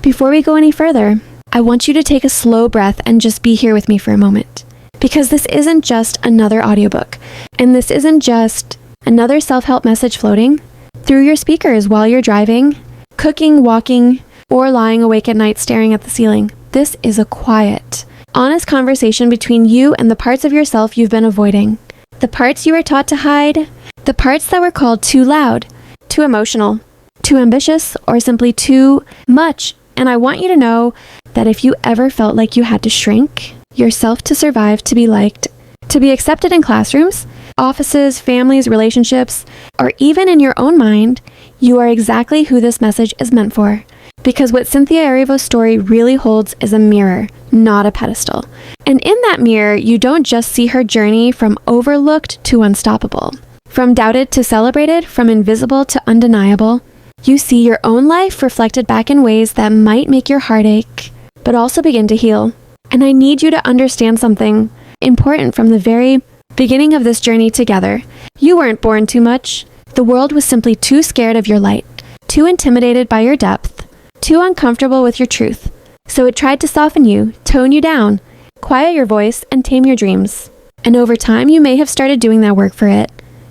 Before we go any further, I want you to take a slow breath and just be here with me for a moment. Because this isn't just another audiobook, and this isn't just another self-help message floating through your speakers while you're driving, cooking, walking, or lying awake at night staring at the ceiling. This is a quiet, honest conversation between you and the parts of yourself you've been avoiding. The parts you were taught to hide, the parts that were called too loud, too emotional, too ambitious, or simply too much. And I want you to know that if you ever felt like you had to shrink yourself to survive, to be liked, to be accepted in classrooms, offices, families, relationships, or even in your own mind, you are exactly who this message is meant for. Because what Cynthia Erivo's story really holds is a mirror, not a pedestal. And in that mirror, you don't just see her journey from overlooked to unstoppable, from doubted to celebrated, from invisible to undeniable. You see your own life reflected back in ways that might make your heart ache, but also begin to heal. And I need you to understand something important from the very beginning of this journey together. You weren't born too much. The world was simply too scared of your light, too intimidated by your depth, too uncomfortable with your truth. So it tried to soften you, tone you down, quiet your voice, and tame your dreams. And over time, you may have started doing that work for it.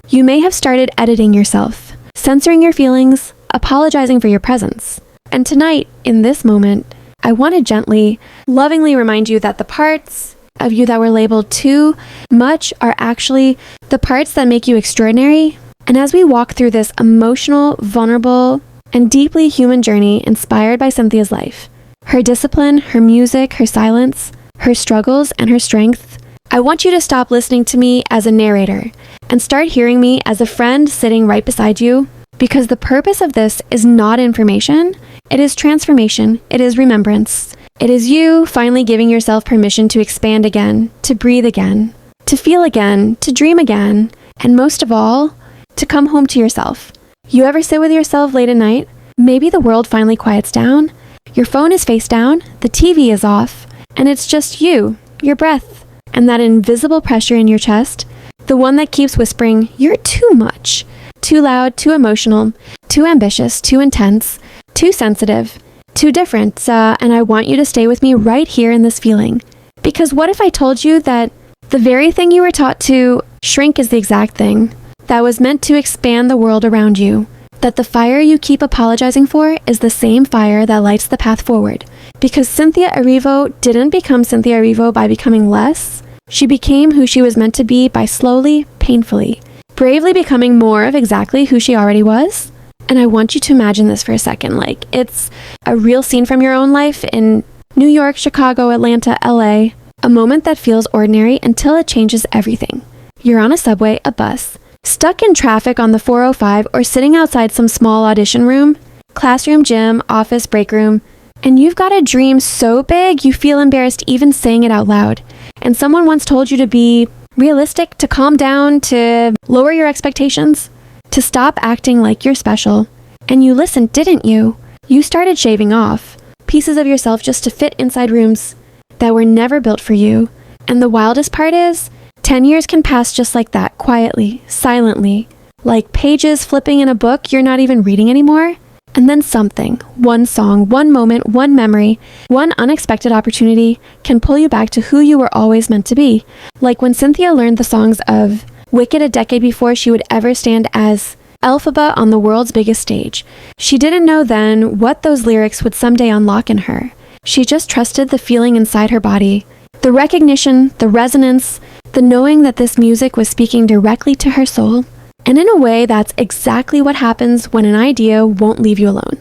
You may have started editing yourself, censoring your feelings, apologizing for your presence. And tonight, in this moment, I want to gently, lovingly remind you that the parts of you that were labeled too much are actually the parts that make you extraordinary. And as we walk through this emotional, vulnerable, and deeply human journey inspired by Cynthia's life, her discipline, her music, her silence, her struggles, and her strength, I want you to stop listening to me as a narrator and start hearing me as a friend sitting right beside you. Because the purpose of this is not information, it is transformation, it is remembrance. It is you finally giving yourself permission to expand again, to breathe again, to feel again, to dream again, and most of all, to come home to yourself. You ever sit with yourself late at night? Maybe the world finally quiets down, your phone is face down, the TV is off, and it's just you, your breath, and that invisible pressure in your chest, the one that keeps whispering, "You're too much." Too loud, too emotional, too ambitious, too intense, too sensitive, too different, and I want you to stay with me right here in this feeling. Because what if I told you that the very thing you were taught to shrink is the exact thing that was meant to expand the world around you? That the fire you keep apologizing for is the same fire that lights the path forward. Because Cynthia Erivo didn't become Cynthia Erivo by becoming less. She became who she was meant to be by slowly, painfully, bravely becoming more of exactly who she already was. And I want you to imagine this for a second, like it's a real scene from your own life in New York, Chicago, Atlanta, LA, a moment that feels ordinary until it changes everything. You're on a subway, a bus, stuck in traffic on the 405, or sitting outside some small audition room, classroom, gym, office, break room, and you've got a dream so big you feel embarrassed even saying it out loud. And someone once told you to be realistic, to calm down, to lower your expectations, to stop acting like you're special. And you listened, didn't you? You started shaving off pieces of yourself just to fit inside rooms that were never built for you. And the wildest part is, 10 years can pass just like that, quietly, silently, like pages flipping in a book you're not even reading anymore. And then something, one song, one moment, one memory, one unexpected opportunity can pull you back to who you were always meant to be. Like when Cynthia learned the songs of Wicked a decade before she would ever stand as Elphaba on the world's biggest stage. She didn't know then what those lyrics would someday unlock in her. She just trusted the feeling inside her body, the recognition, the resonance, the knowing that this music was speaking directly to her soul. And in a way, that's exactly what happens when an idea won't leave you alone.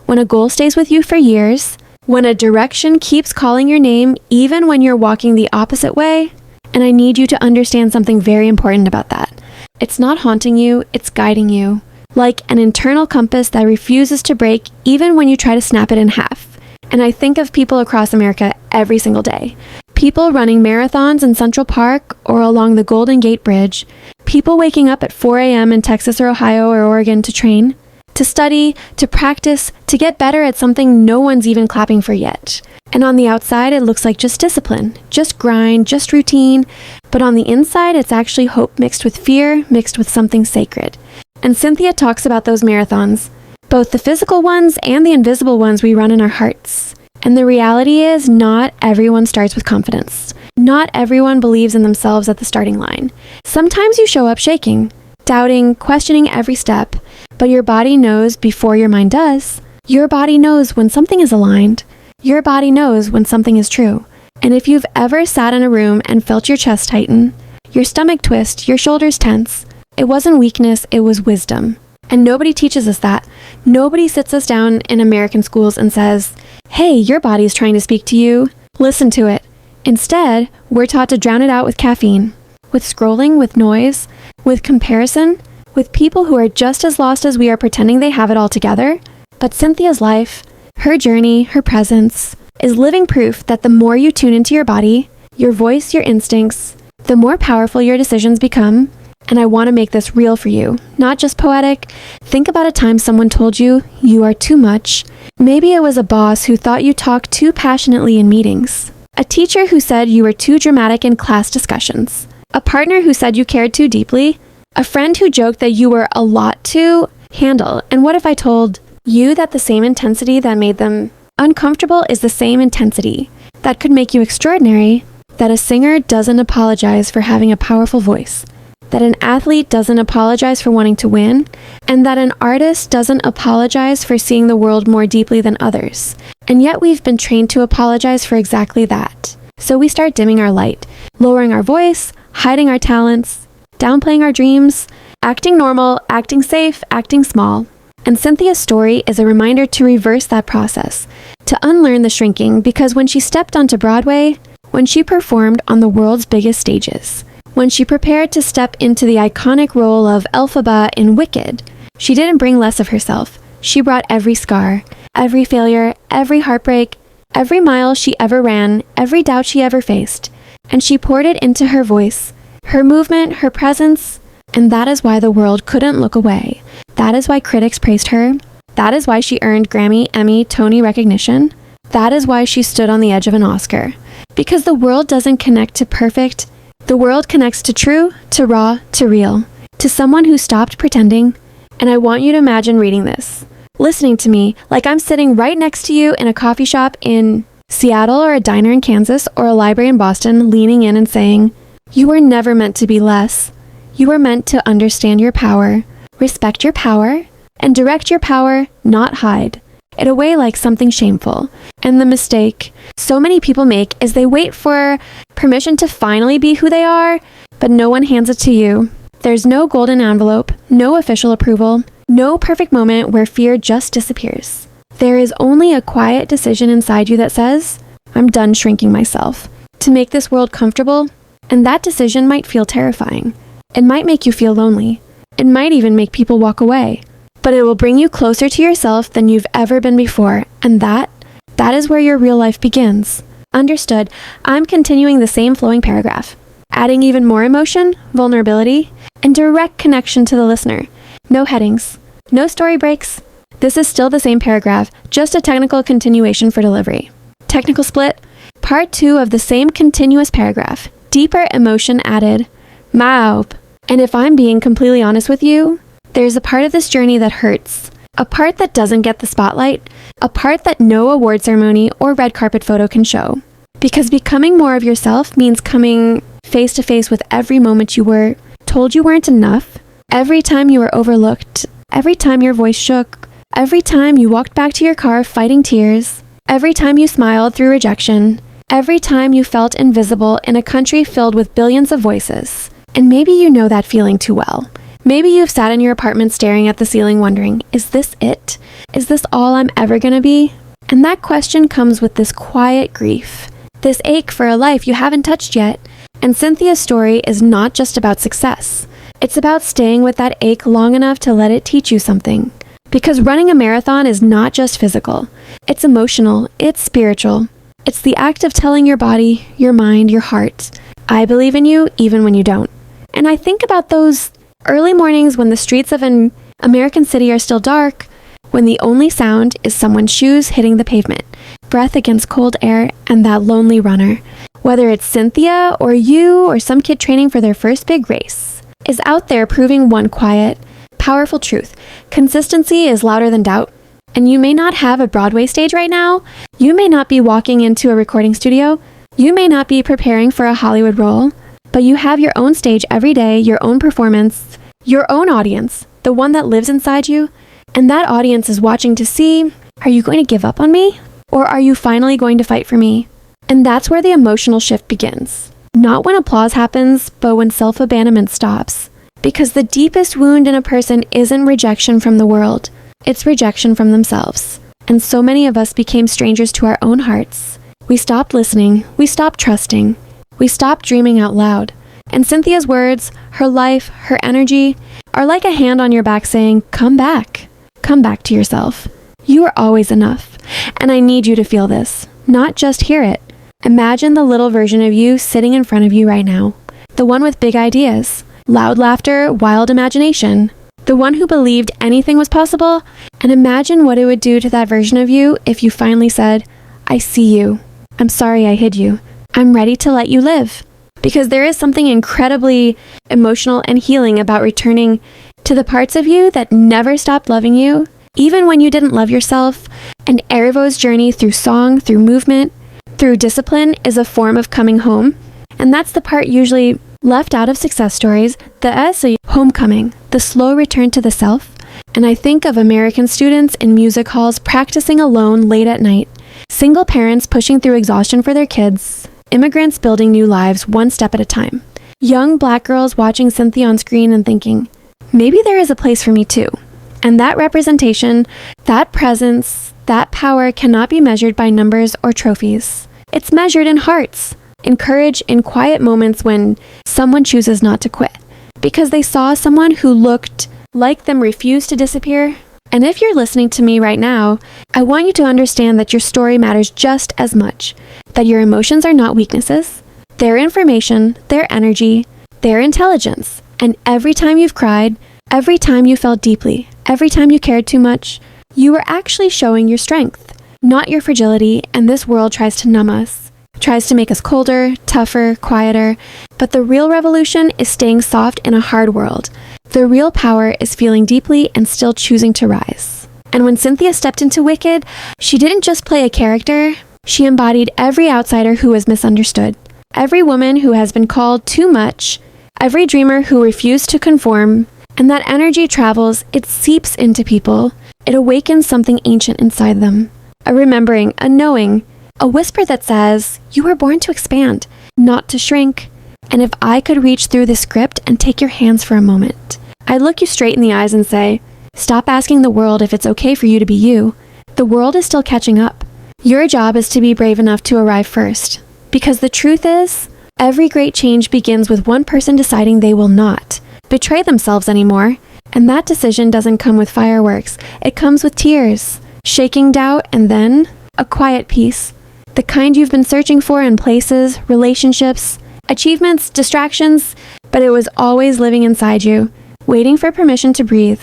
When a goal stays with you for years, when a direction keeps calling your name even when you're walking the opposite way. And I need you to understand something very important about that. It's not haunting you, it's guiding you. Like an internal compass that refuses to break even when you try to snap it in half. And I think of people across America every single day. People running marathons in Central Park or along the Golden Gate Bridge. People waking up at 4 a.m. in Texas or Ohio or Oregon to train, to study, to practice, to get better at something no one's even clapping for yet. And on the outside, it looks like just discipline, just grind, just routine. But on the inside, it's actually hope mixed with fear, mixed with something sacred. And Cynthia talks about those marathons, both the physical ones and the invisible ones we run in our hearts. And the reality is, not everyone starts with confidence. Not everyone believes in themselves at the starting line. Sometimes you show up shaking, doubting, questioning every step, but your body knows before your mind does. Your body knows when something is aligned. Your body knows when something is true. And if you've ever sat in a room and felt your chest tighten, your stomach twist, your shoulders tense, it wasn't weakness, it was wisdom. And nobody teaches us that. Nobody sits us down in American schools and says, hey, your body's trying to speak to you. Listen to it. Instead, we're taught to drown it out with caffeine, with scrolling, with noise, with comparison, with people who are just as lost as we are pretending they have it all together. But Cynthia's life, her journey, her presence, is living proof that the more you tune into your body, your voice, your instincts, the more powerful your decisions become. And I want to make this real for you, not just poetic. Think about a time someone told you you are too much. Maybe it was a boss who thought you talked too passionately in meetings, a teacher who said you were too dramatic in class discussions, a partner who said you cared too deeply, a friend who joked that you were a lot to handle. And what if I told you that the same intensity that made them uncomfortable is the same intensity that could make you extraordinary, that a singer doesn't apologize for having a powerful voice, that an athlete doesn't apologize for wanting to win, and that an artist doesn't apologize for seeing the world more deeply than others. And yet we've been trained to apologize for exactly that. So we start dimming our light, lowering our voice, hiding our talents, downplaying our dreams, acting normal, acting safe, acting small. And Cynthia's story is a reminder to reverse that process, to unlearn the shrinking, because when she stepped onto Broadway, when she performed on the world's biggest stages, when she prepared to step into the iconic role of Elphaba in Wicked, she didn't bring less of herself. She brought every scar, every failure, every heartbreak, every mile she ever ran, every doubt she ever faced, and she poured it into her voice, her movement, her presence, and that is why the world couldn't look away. That is why critics praised her. That is why she earned Grammy, Emmy, Tony recognition. That is why she stood on the edge of an Oscar. Because the world doesn't connect to perfect. The world connects to true, to raw, to real, to someone who stopped pretending. And I want you to imagine reading this, listening to me like I'm sitting right next to you in a coffee shop in Seattle or a diner in Kansas or a library in Boston, leaning in and saying, you were never meant to be less. You were meant to understand your power, respect your power, and direct your power, not hide it away like something shameful. And the mistake so many people make is they wait for permission to finally be who they are, but no one hands it to you. There's no golden envelope, no official approval, no perfect moment where fear just disappears. There is only a quiet decision inside you that says, I'm done shrinking myself to make this world comfortable. And that decision might feel terrifying. It might make you feel lonely. It might even make people walk away. But it will bring you closer to yourself than you've ever been before. And that is where your real life begins. Understood. I'm continuing the same flowing paragraph, adding even more emotion, vulnerability, and direct connection to the listener. No headings. No story breaks. This is still the same paragraph, just a technical continuation for delivery. Technical split. Part 2 of the same continuous paragraph. Deeper emotion added. Maup. And if I'm being completely honest with you, there's a part of this journey that hurts. A part that doesn't get the spotlight. A part that no award ceremony or red carpet photo can show. Because becoming more of yourself means coming face to face with every moment you were told you weren't enough, every time you were overlooked, every time your voice shook, every time you walked back to your car fighting tears, every time you smiled through rejection, every time you felt invisible in a country filled with billions of voices. And maybe you know that feeling too well. Maybe you've sat in your apartment staring at the ceiling wondering, is this it? Is this all I'm ever gonna be? And that question comes with this quiet grief, this ache for a life you haven't touched yet. And Cynthia's story is not just about success. It's about staying with that ache long enough to let it teach you something. Because running a marathon is not just physical. It's emotional, it's spiritual. It's the act of telling your body, your mind, your heart, I believe in you even when you don't. And I think about those early mornings when the streets of an American city are still dark, when the only sound is someone's shoes hitting the pavement, breath against cold air, and that lonely runner, whether it's Cynthia or you or some kid training for their first big race, is out there proving one quiet, powerful truth. Consistency is louder than doubt. And you may not have a Broadway stage right now. You may not be walking into a recording studio. You may not be preparing for a Hollywood role. But you have your own stage every day, your own performance, your own audience, the one that lives inside you. And that audience is watching to see, are you going to give up on me? Or are you finally going to fight for me? And that's where the emotional shift begins. Not when applause happens, but when self-abandonment stops. Because the deepest wound in a person isn't rejection from the world. It's rejection from themselves. And so many of us became strangers to our own hearts. We stopped listening. We stopped trusting. We stopped dreaming out loud. And Cynthia's words, her life, her energy, are like a hand on your back saying, come back. Come back to yourself. You are always enough. And I need you to feel this, not just hear it. Imagine the little version of you sitting in front of you right now. The one with big ideas, loud laughter, wild imagination. The one who believed anything was possible. And imagine what it would do to that version of you if you finally said, I see you. I'm sorry I hid you. I'm ready to let you live. Because there is something incredibly emotional and healing about returning to the parts of you that never stopped loving you, even when you didn't love yourself. And Erivo's journey through song, through movement, through discipline is a form of coming home. And that's the part usually left out of success stories, the S, homecoming, the slow return to the self. And I think of American students in music halls practicing alone late at night, single parents pushing through exhaustion for their kids, immigrants building new lives one step at a time, young Black girls watching Cynthia on screen and thinking, maybe there is a place for me too. And that representation, that presence, that power cannot be measured by numbers or trophies. It's measured in hearts, in courage, in quiet moments when someone chooses not to quit, because they saw someone who looked like them refuse to disappear. And if you're listening to me right now, I want you to understand that your story matters just as much, that your emotions are not weaknesses, they're information, they're energy, they're intelligence. And every time you've cried, every time you felt deeply, every time you cared too much, you were actually showing your strength, not your fragility. And this world tries to numb us, tries to make us colder, tougher, quieter. But the real revolution is staying soft in a hard world. The real power is feeling deeply and still choosing to rise. And when Cynthia stepped into Wicked, she didn't just play a character. She embodied every outsider who was misunderstood, every woman who has been called too much, every dreamer who refused to conform. And that energy travels, it seeps into people. It awakens something ancient inside them. A remembering, a knowing, a whisper that says, you were born to expand, not to shrink. And if I could reach through the script and take your hands for a moment, I'd look you straight in the eyes and say, stop asking the world if it's okay for you to be you. The world is still catching up. Your job is to be brave enough to arrive first. Because the truth is, every great change begins with one person deciding they will not betray themselves anymore. And that decision doesn't come with fireworks. It comes with tears, shaking doubt, and then a quiet peace. The kind you've been searching for in places, relationships, achievements, distractions, but it was always living inside you, waiting for permission to breathe.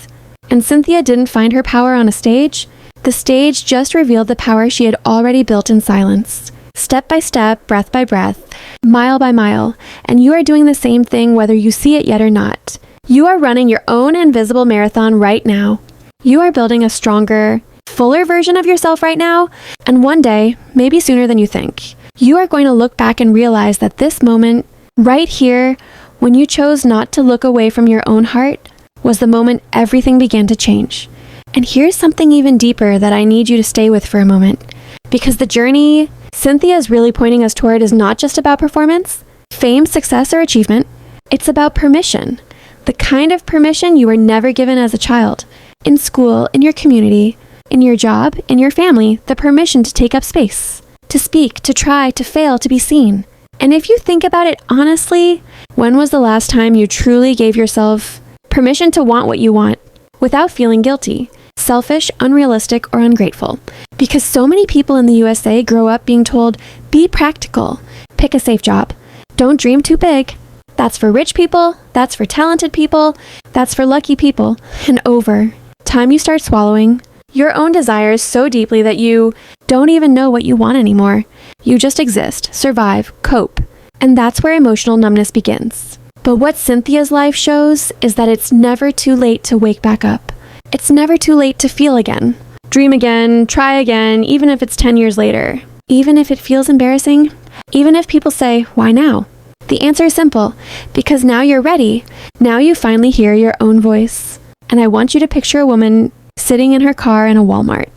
And Cynthia didn't find her power on a stage. The stage just revealed the power she had already built in silence. Step by step, breath by breath, mile by mile. And you are doing the same thing whether you see it yet or not. You are running your own invisible marathon right now. You are building a stronger, fuller version of yourself right now. And one day, maybe sooner than you think, you are going to look back and realize that this moment, right here, when you chose not to look away from your own heart, was the moment everything began to change. And here's something even deeper that I need you to stay with for a moment. Because the journey Cynthia is really pointing us toward is not just about performance, fame, success, or achievement. It's about permission. The kind of permission you were never given as a child. In school, in your community, in your job, in your family, the permission to take up space, to speak, to try, to fail, to be seen. And if you think about it honestly, when was the last time you truly gave yourself permission to want what you want without feeling guilty, selfish, unrealistic, or ungrateful? Because so many people in the USA grow up being told, be practical, pick a safe job, don't dream too big. That's for rich people, that's for talented people, that's for lucky people. And over time you start swallowing your own desires so deeply that you don't even know what you want anymore. You just exist, survive, cope. And that's where emotional numbness begins. But what Cynthia's life shows is that it's never too late to wake back up. It's never too late to feel again. Dream again, try again, even if it's 10 years later. Even if it feels embarrassing. Even if people say, why now? The answer is simple, because now you're ready. Now you finally hear your own voice. And I want you to picture a woman sitting in her car in a Walmart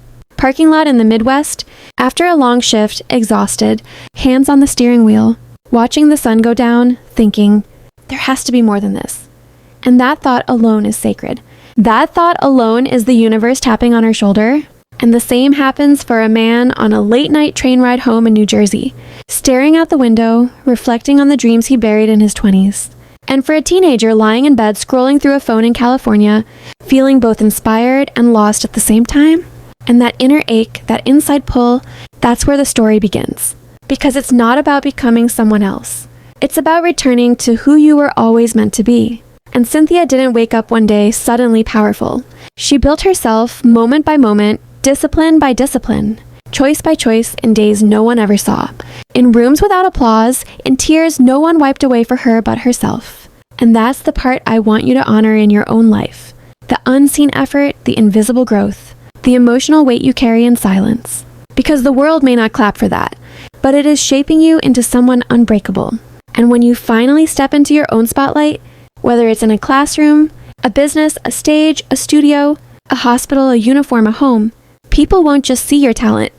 parking lot in the Midwest, after a long shift, exhausted, hands on the steering wheel, watching the sun go down, thinking, there has to be more than this. And that thought alone is sacred. That thought alone is the universe tapping on her shoulder. And the same happens for a man on a late-night train ride home in New Jersey, staring out the window, reflecting on the dreams he buried in his 20s. And for a teenager lying in bed scrolling through a phone in California, feeling both inspired and lost at the same time. And that inner ache, that inside pull, that's where the story begins. Because it's not about becoming someone else. It's about returning to who you were always meant to be. And Cynthia didn't wake up one day suddenly powerful. She built herself moment by moment, discipline by discipline, choice by choice in days no one ever saw. In rooms without applause, in tears no one wiped away for her but herself. And that's the part I want you to honor in your own life. The unseen effort, the invisible growth, the emotional weight you carry in silence. Because the world may not clap for that, but it is shaping you into someone unbreakable. And when you finally step into your own spotlight, whether it's in a classroom, a business, a stage, a studio, a hospital, a uniform, a home, people won't just see your talent.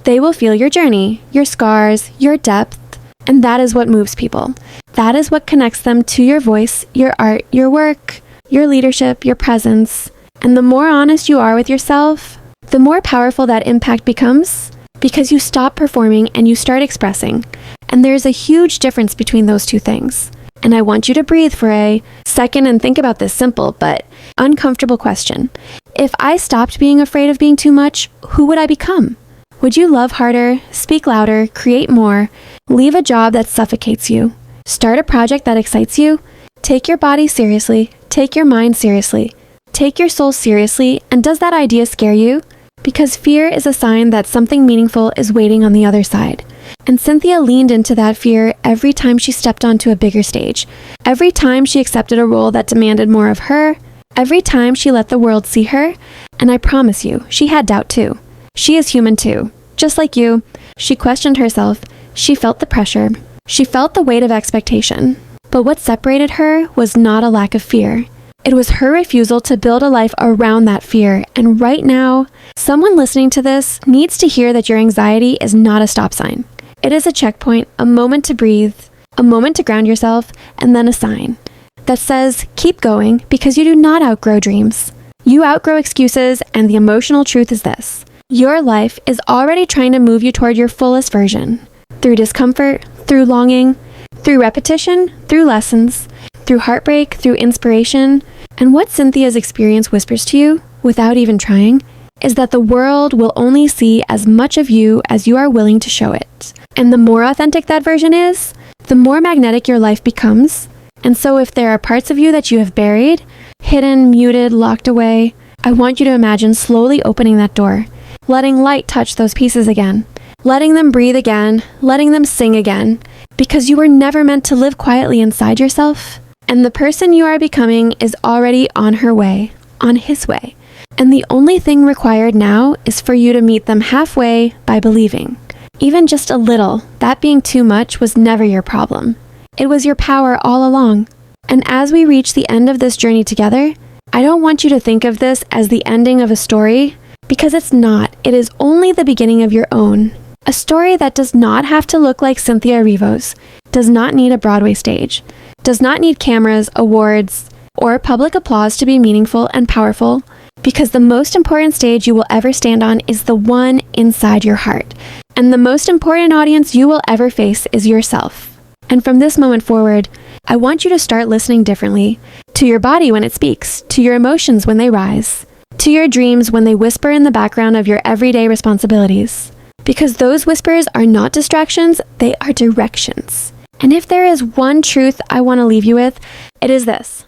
They will feel your journey, your scars, your depth, and that is what moves people. That is what connects them to your voice, your art, your work, your leadership, your presence. And the more honest you are with yourself, the more powerful that impact becomes, because you stop performing and you start expressing. And there's a huge difference between those two things. And I want you to breathe for a second and think about this simple but uncomfortable question. If I stopped being afraid of being too much, who would I become? Would you love harder, speak louder, create more, leave a job that suffocates you, start a project that excites you, take your body seriously, take your mind seriously, take your soul seriously, and does that idea scare you? Because fear is a sign that something meaningful is waiting on the other side. And Cynthia leaned into that fear every time she stepped onto a bigger stage, every time she accepted a role that demanded more of her, every time she let the world see her. And I promise you, she had doubt too. She is human too. Just like you, she questioned herself, she felt the pressure, she felt the weight of expectation. But what separated her was not a lack of fear. It was her refusal to build a life around that fear. And right now, someone listening to this needs to hear that your anxiety is not a stop sign. It is a checkpoint, a moment to breathe, a moment to ground yourself, and then a sign that says, keep going, because you do not outgrow dreams. You outgrow excuses, and the emotional truth is this. Your life is already trying to move you toward your fullest version. Through discomfort, through longing, through repetition, through lessons, through heartbreak, through inspiration. And what Cynthia's experience whispers to you, without even trying, is that the world will only see as much of you as you are willing to show it. And the more authentic that version is, the more magnetic your life becomes. And so if there are parts of you that you have buried, hidden, muted, locked away, I want you to imagine slowly opening that door, letting light touch those pieces again, letting them breathe again, letting them sing again, because you were never meant to live quietly inside yourself. And the person you are becoming is already on her way, on his way. And the only thing required now is for you to meet them halfway by believing. Even just a little, that being too much was never your problem. It was your power all along. And as we reach the end of this journey together, I don't want you to think of this as the ending of a story, because it's not. It is only the beginning of your own. A story that does not have to look like Cynthia Erivo's, does not need a Broadway stage, does not need cameras, awards, or public applause to be meaningful and powerful, because the most important stage you will ever stand on is the one inside your heart. And the most important audience you will ever face is yourself. And from this moment forward, I want you to start listening differently to your body when it speaks, to your emotions when they rise, to your dreams when they whisper in the background of your everyday responsibilities. Because those whispers are not distractions, they are directions. And if there is one truth I want to leave you with, it is this.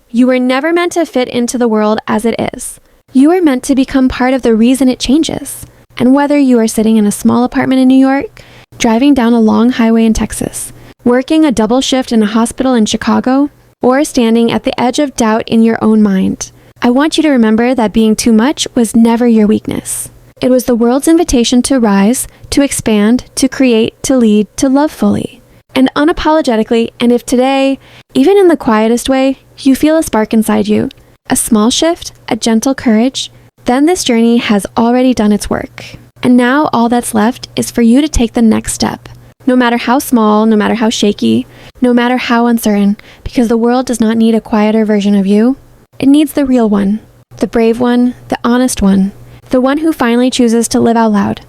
You were never meant to fit into the world as it is. You are meant to become part of the reason it changes. And whether you are sitting in a small apartment in New York, driving down a long highway in Texas, working a double shift in a hospital in Chicago, or standing at the edge of doubt in your own mind, I want you to remember that being too much was never your weakness. It was the world's invitation to rise, to expand, to create, to lead, to love fully. And unapologetically, and if today, even in the quietest way, you feel a spark inside you, a small shift, a gentle courage, then this journey has already done its work. And now all that's left is for you to take the next step. No matter how small, no matter how shaky, no matter how uncertain, because the world does not need a quieter version of you. It needs the real one, the brave one, the honest one, the one who finally chooses to live out loud,